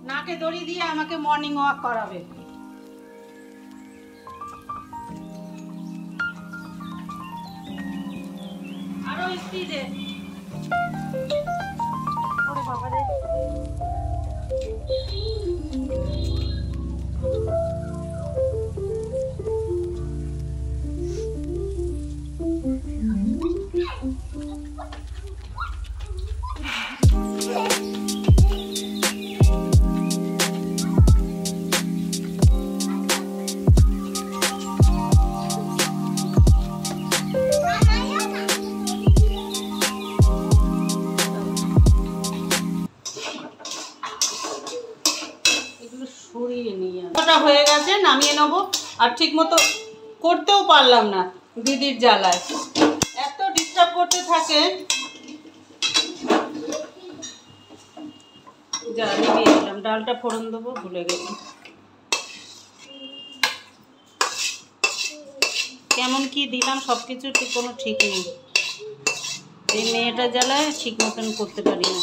নাকে দড়ি দিয়ে আমাকে মর্নিং ওয়াক করাবে। আরো স্পিডে। ওরে বাবা রে। হয়ে গেছে, নামিয়ে নেব। আর ঠিক মতো করতেও পারলাম না দিদির জ্বালায়, এত ডিস্টার্ব করতে থাকে। যা নিভিয়ে দিলাম, ডালটা ফোড়ন দেবো ভুলে গেলাম। কেমন কি দিলাম সব কিছু কোনো ঠিক নেই। এই মেয়েটা জ্বালায় ঠিক মতন করতে পারি না।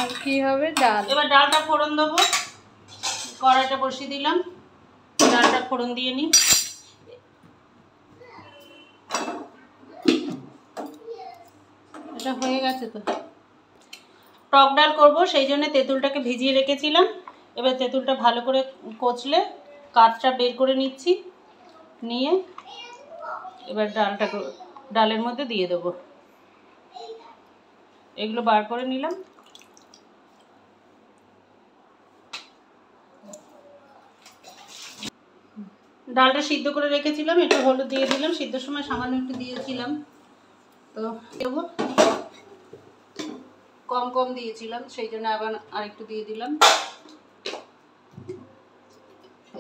আর কি হবে? ডাল। এবার ডালটা ফোড়ন দেবো। কড়াইটা বসিয়ে দিলাম, ডালটা ফোড়ন দিয়ে নিই। এটা হয়ে গেছে তো। টক ডাল করবো, সেই জন্য তেঁতুলটাকে ভিজিয়ে রেখেছিলাম। এবার তেঁতুলটা ভালো করে কচলে কাঁচটা বের করে নিচ্ছি, নিয়ে এবার ডালের মধ্যে দিয়ে দেবো। এগুলো বার করে নিলাম। ডালটা সিদ্ধ করে রেখেছিলাম, একটু হলুদ দিয়ে দিলাম। সিদ্ধর সময় সামান্য একটু দিয়েছিলাম, তো দেবো। কম কম দিয়েছিলাম, সেই জন্য আবার আরেকটু দিয়ে দিলাম।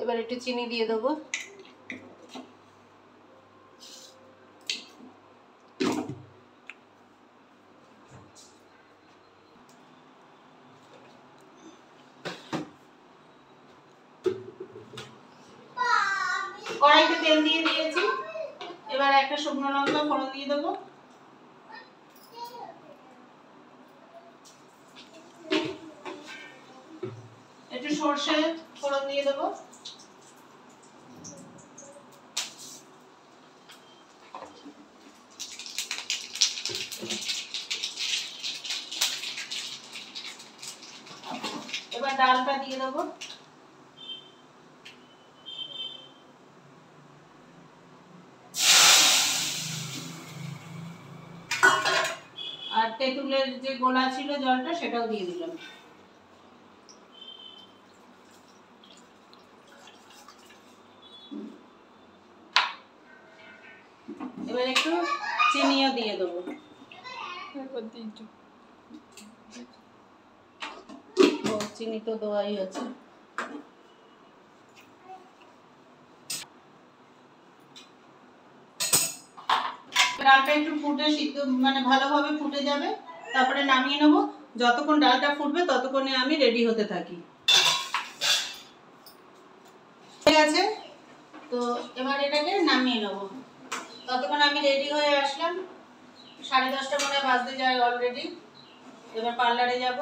এবার একটু চিনি দিয়ে দেবো। কড়াইতে তেল দিয়ে দিয়েছি। এবার একটা শুকনো লঙ্কা ফোড়ন দিয়ে দেবো। একটু সর্ষে ফোড়ন দিয়ে দেবো। এবার ডালটা দিয়ে দেবো। আর তেঁতুলের যে গোলা ছিল জলটা, সেটাও দিয়ে দিলাম। এবার একটু চিনিও দিয়ে দেবো। চিনি তো দেওয়াই আছে। ডালটা একটু ফুটে সিদ্ধ মানে ভালোভাবে ফুটে যাবে, তারপরে নামিয়ে নেবো। যতক্ষণ ডালটা ফুটবে ততক্ষণে আমি রেডি হতে থাকি। ঠিক আছে, তো এবার এটাকে নামিয়ে নেবো। ততক্ষণ আমি রেডি হয়ে আসলাম। 10:30 মনে বাজতে যায় অলরেডি। এবার পার্লারে যাব।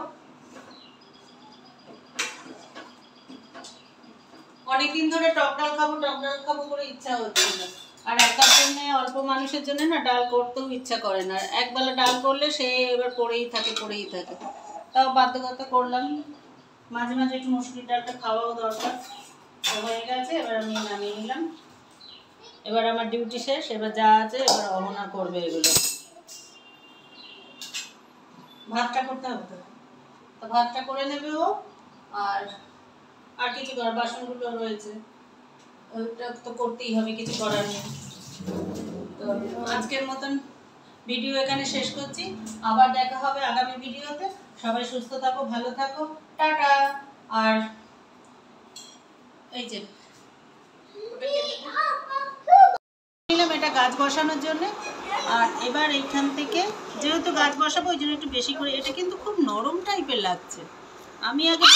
অনেকদিন ধরে টক ডাল খাবো করে ইচ্ছা হচ্ছিল। আর একার জন্য, অল্প মানুষের জন্য না ডাল করতেও ইচ্ছা করে না। একবেলা ডাল করলে সে এবার পড়েই থাকে। তাও বাধ্যকতা করলাম। মাঝে মাঝে একটু মুসুরির ডালটা খাওয়াও দরকার। হয়ে গেছে, এবার আমি নামিয়ে নিলাম। এবার আমার ডিউটি শেষ। এবার যা আছে এবার অহনা করবে এগুলো। ভাতটা করতে হবে তো ভাতটা করে নেবে ও। আর কিছু করার, বাসনগুলো রয়েছে, ওইটা তো করতেই হবে, কিছু করার নেই। তো আজকের মতন ভিডিও এখানে শেষ করছি। আবার দেখা হবে আগামী ভিডিওতে। সবাই সুস্থ থাকো, ভালো থাকো, টাটা। আর এই যে নিলাম এটা গাছ বসানোর জন্য। আর এবার এইখান থেকে যেহেতু গাছ বসাবো, ওই জন্য একটু বেশি করে। এটা কিন্তু খুব নরম টাইপের লাগছে। আমি আগে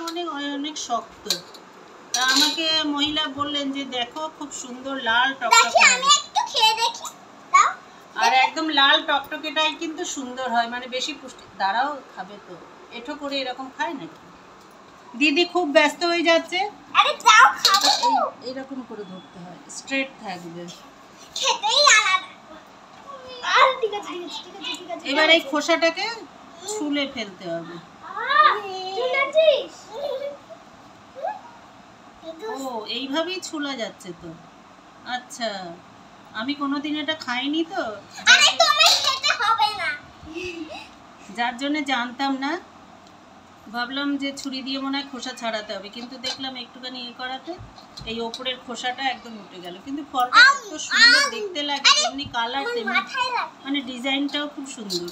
মনে হয় অনেক শক্ত। তা আমাকে মহিলা বললেন যে দেখো খুব সুন্দর লাল টকটকে। আর একদম লাল টকটকেটাই কিন্তু সুন্দর হয়, মানে বেশি পুষ্টি। দাঁড়াও, খাবে তো? এঠো করে এরকম খায় নাকি? দিদি খুব ব্যস্ত হয়ে যাচ্ছে। আরে যাও খাবো। এইরকম করে ধরতে হয়, স্ট্রেট থাকবে। খেতেই আলাদা। আর ঠিক আছে ঠিক আছে ঠিক আছে ঠিক আছে। এবার এই খোসাটাকে ছুলে ফেলতে হবে। চুলেছিস? ও এইভাবেই ছুলা যাচ্ছে তো। আচ্ছা, আমি কোনোদিন এটা খাইনি তো, আরে তুমি খেতে হবে না। যার জন্য জানতাম না। ভাবলাম যে ছুরি দিয়ে মনে হয় খোসা ছাড়াতে হবে, কিন্তু দেখলাম একটুখানি করাতে এই ওপরের খোসাটা একদম উঠে গেল। কিন্তু ফলটা এত সুন্দর দেখতে লাগে, তেমনি কালার, তেমনি মানে ডিজাইনটাও খুব সুন্দর।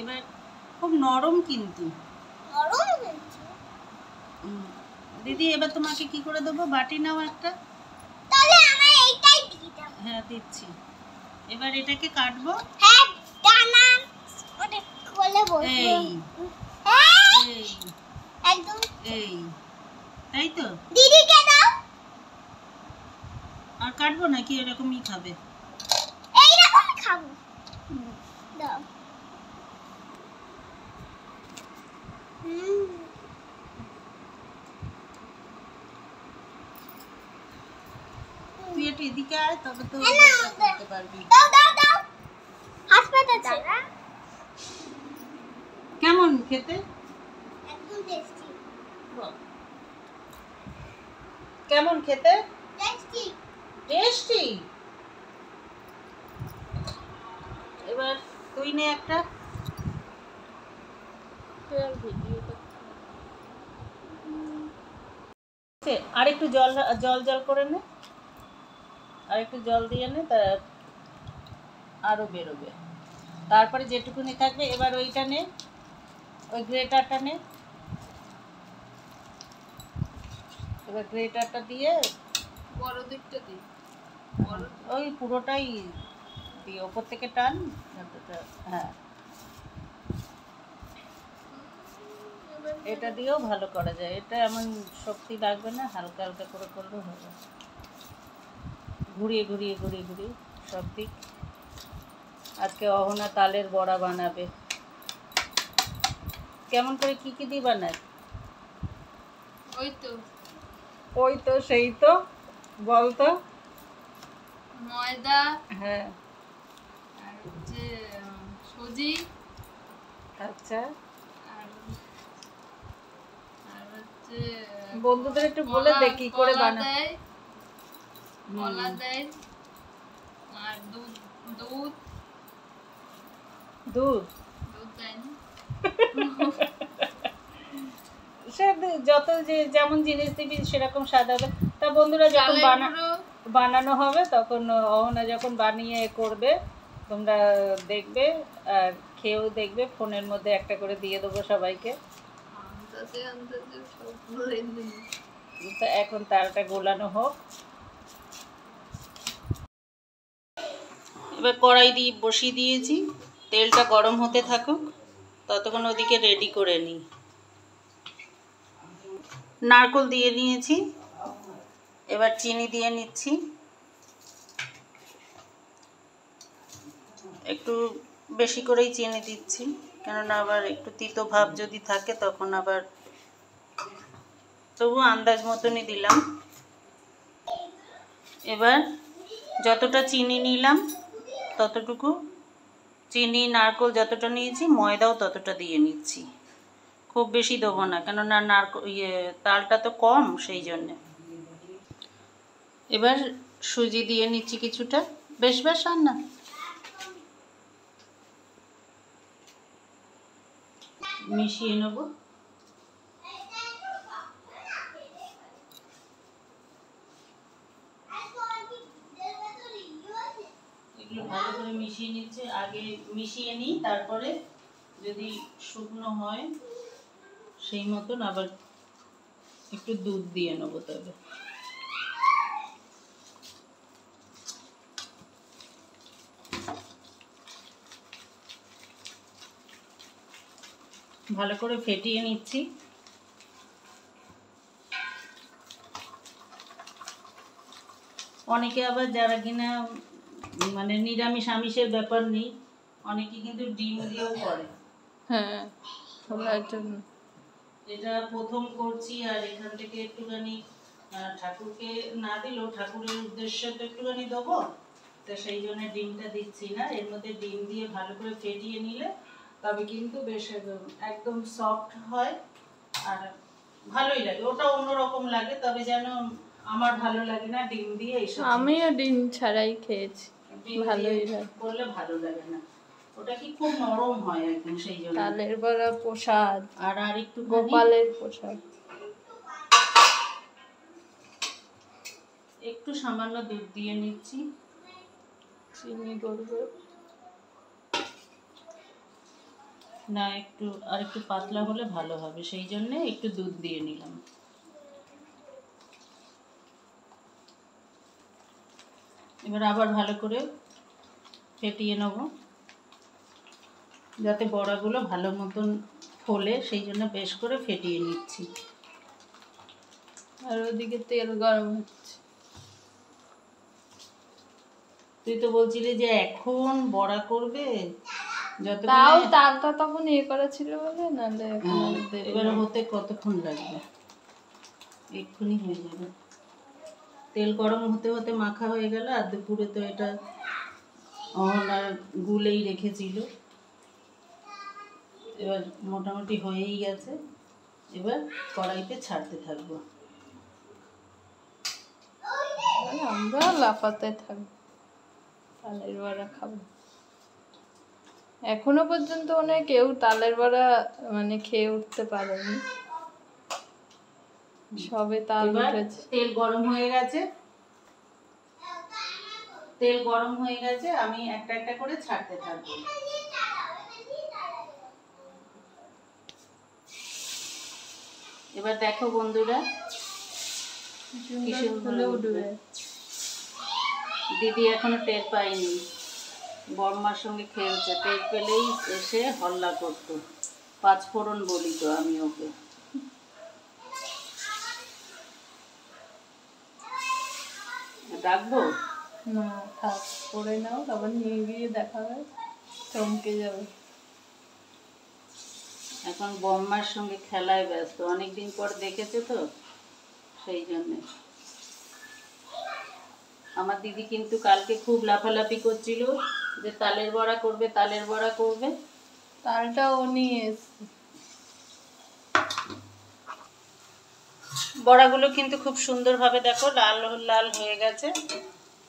এবার খুব নরম কিন্তু। দিদি এবার তোমাকে কি করে দেবো? বাটি নাও একটা। তাহলে আমার এইটাই দিয়ে দাও। হ্যাঁ দিচ্ছি। এবার এটাকে কাটবো। হ্যাঁ ডানা ওটা খুলে বসবো। এই এই একদম এই, তাই তো? দিদিকে দাও। আর কাটবো নাকি এরকমই খাবে? এইরকম খাবো। দাও। তুই একটু এদিকে আয়, তবে তো করতে পারবি। দাও দাও দাও। হাত পাতাচ্ছে। কেমন খেতে? একদম টেস্টি। কেমন খেতে? টেস্টি। টেস্টি। এবার তুই নে একটা। আর একটু জল জল জল করে নে, আর একটু জল দিয়ে নে, তা আরো বেরোবে। তারপরে যেটুকুনি থাকবে, এবার ওইটা নে, ওই গ্রেটারটা নে। এবার গ্রেটারটা দিয়ে বড় দিকটা দিই। ওই পুরোটাই দিয়ে ওপর থেকে টান। হ্যাঁ, এটা দিয়েও ভালো করা যায়। এটা এমন শক্তি লাগবে না, হালকা হালকা করে করলেও হবে। ঘুরিয়ে ঘুরিয়ে ঘুরিয়ে ঘুরিয়ে সব দিক। আজকে অহনা তালের বড়া বানাবে। কেমন করে কি কি দিয়ে বানায়? ওই তো সেই তো, বল তো। ময়দা হ্যাঁ, আর হচ্ছে সুজি, আচ্ছা। আর আর হচ্ছে বন্ধুদের একটু বলে দে কি করে বানায়। কলা দেয় আর দুধ দুধ দুধ দুধ দেয় না। সে যত যে যেমন জিনিস দিবি সেরকম স্বাদ হবে। তা বন্ধুরা যখন বানানো হবে, তখন অহনা যখন বানিয়ে করবে, তোমরা দেখবে আর খেয়েও দেখবে। ফোনের মধ্যে একটা করে দিয়ে দেবো সবাইকে। তো এখন তালটা গোলানো হোক। এবার কড়াই দিয়ে বসিয়ে দিয়েছি, তেলটা গরম হতে থাকুক, ততক্ষণ ওদিকে রেডি করে নিই। নারকেল দিয়ে নিয়েছি, এবার চিনি দিয়ে নিচ্ছি। একটু বেশি করেই চিনি দিচ্ছি, কেননা আবার একটু তিতো ভাব যদি থাকে তখন আবার, তবু আন্দাজ মতনই দিলাম। এবার যতটা চিনি নিলাম ততটুকু চিনি, নারকেল যতটা নিয়েছি, ময়দাও ততটা দিয়ে নিচ্ছি। খুব বেশি দেবো না, কেননা তালটা তো কম, সেই জন্যে। এবার সুজি দিয়ে নিচ্ছি কিছুটা, বেশ আর না। মিশিয়ে নেব। এগুলো ভালো করে মিশিয়ে নিচ্ছে, আগে মিশিয়ে নিই, তারপরে যদি শুকনো হয় সেই মতন আবার একটু দুধ দিয়ে নেবো। তবে ভালো করে ফেটিয়ে নিচ্ছি। অনেকে আবার যারা কিনা মানে নিরামিষ আমিষের ব্যাপার নেই, অনেকে কিন্তু ডিম দিয়েও করে। হ্যাঁ ফোলার জন্য। এটা প্রথম করছি, আর এখান থেকে একটুখানি ঠাকুরকে না দিলেও ঠাকুরের উদ্দেশ্যে তো একটুখানি দেবো, তো সেই জন্য ডিমটা দিচ্ছি না। এর মধ্যে ডিম দিয়ে ভালো করে ফেটিয়ে নিলে তবে কিন্তু বেশ একদম সফট হয় আর ভালোই লাগে। ওটা অন্যরকম লাগে, তবে যেন আমার ভালো লাগে না ডিম দিয়ে এইসব। আমিও ডিম ছাড়াই খেয়েছি, ভালোই লাগে। করলে ভালো লাগে না, ওটা কি খুব নরম হয় একদম, সেই জন্য। তালের বড়া প্রসাদ, আর একটু গোপালের প্রসাদ। একটু সামান্য দুধ দিয়ে নিচ্ছি, চিনি করবো না একটু আর একটু পাতলা হলে ভালো হবে, সেই জন্য একটু দুধ দিয়ে নিলাম। এবার আবার ভালো করে ফেটিয়ে নেব যাতে বড়াগুলো ভালো মতন ফোলে, সেই জন্য বেশ করে ফেটিয়ে নিচ্ছি। আর ওদিকে তেল গরম হচ্ছে। তুই তো বলছিলি যে এখন বড়া করবে, তাও তালটা তখন ইয়ে করা ছিল বলে, নাহলে এবার হতে কতক্ষণ লাগবে, এক্ষুনি হয়ে যাবে। তেল গরম হতে হতে মাখা হয়ে গেল, আর দুপুরে তো এটা আর গুলেই রেখেছিল, এবার মোটামুটি হয়েই গেছে। এবার কড়াইতে ছাড়তে থাকবো, আমরা লাফাতে থাকবো, তালের বড়া খাবো। এখনো পর্যন্ত মনে হয় কেউ তালের বড়া মানে খেয়ে উঠতে পারেনি, সবে তাল উঠেছে। তেল গরম হয়ে গেছে, তেল গরম হয়ে গেছে, আমি একটা একটা করে ছাড়তে থাকবো। এবার দেখো বন্ধুরা কি সুন্দর উঠবে। দিদি এখনো টের পাইনি, বড়মার সঙ্গে খেলছে, টের পেলেই এসে হল্লা করতো, পাঁচফোড়ন বলি তো আমি ওকে। ডাকবো না থাক, করে নাও, তারপর নিয়ে গিয়ে দেখাবে, চমকে যাবে। এখন বম্মার সঙ্গে খেলায় ব্যস্ত, অনেকদিন পর দেখেছে তো সেই জন্যে। আমার দিদি কিন্তু কালকে খুব লাফালাফি করছিল যে তালের বড়া করবে, তালের বড়া করবে। তালটা ও নিয়ে এসছে। বড়াগুলো কিন্তু খুব সুন্দরভাবে দেখো লাল লাল হয়ে গেছে,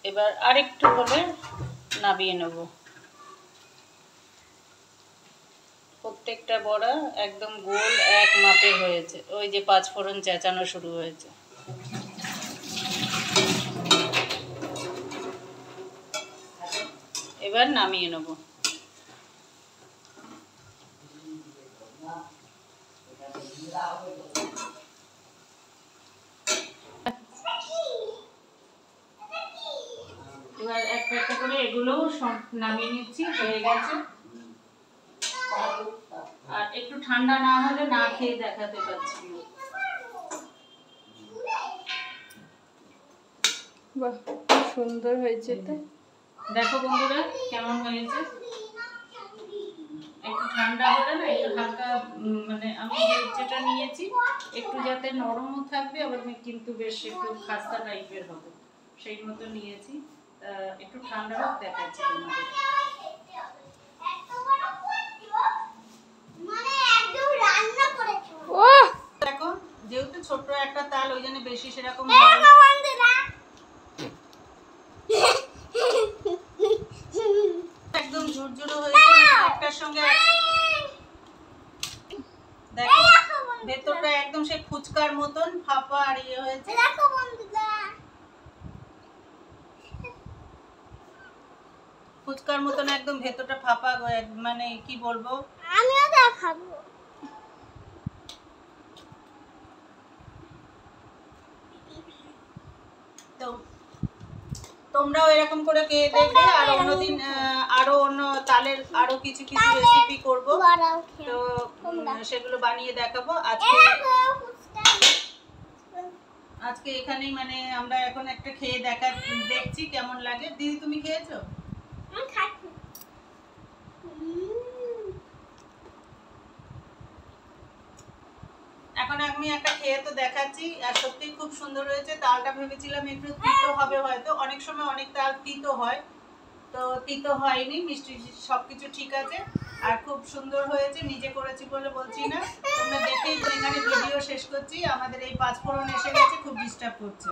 এবার আরেকটু হলে নামিয়ে নেব। প্রত্যেকটা বড়া একদম গোল এক মাপে হয়েছে, ওই যে পাঁচফোড়ন চেঁচানো শুরু হয়েছে। এবার নামিয়ে নেব। এবার একটা একটা করে এগুলো নামিয়ে নিচ্ছি, হয়ে গেছে। আর একটু ঠান্ডা না হলে না খেয়ে দেখাতে পারছি না। বাহ সুন্দর হয়েছে তো, দেখো বন্ধুরা কেমন হয়েছে। একটু ঠান্ডা হলে না একটু হালকা মানে আমি যেটা নিয়েছি একটু যাতে নরমও থাকবে, আবার কিন্তু বেশ একটু খাস্তা টাইপের হবে, সেই মতো নিয়েছি। একটু ঠান্ডা হোক দেখাচ্ছি তোমাদের। দেখো যেহেতু ছোট্ট একটা তাল, ওই জন্য বেশি সেরকম একদম ঝুরঝুরো হয়েছে, একটার সঙ্গে দেখো ভেতরটা একদম সেই ফুচকার মতন ফাঁপা আর ইয়ে হয়েছে। ফুচকার মতন একদম ভেতরটা ফাঁপা, মানে কি বলবো, আমিও দেখাবো। তো তোমরাও এরকম করে খেয়ে দেখবে, আর অন্যদিন আরো অন্য তালের আরো কিছু কিছু রেসিপি করব, তো সেগুলো বানিয়ে দেখাবো। আজকে এখানেই মানে আমরা এখন একটা খেয়ে দেখছি কেমন লাগে। দিদি তুমি খেয়েছো? আমি খাচ্ছি। এখন আমি একটা খেয়ে তো দেখাচ্ছি, আর সত্যি খুব সুন্দর হয়েছে। তালটা ভেবেছিলাম একটু তিতো হবে, হয়তো অনেক সময় অনেক তাল তিতো হয়, তো তিতো হয়নি, মিষ্টি সবকিছু ঠিক আছে আর খুব সুন্দর হয়েছে। নিজে করেছি বলে বলছি না, তোমরা দেখেই এখানে ভিডিও শেষ করছি। আমাদের এই 5 ফোড়ন এসে গেছে, খুব ডিস্টার্ব করছে।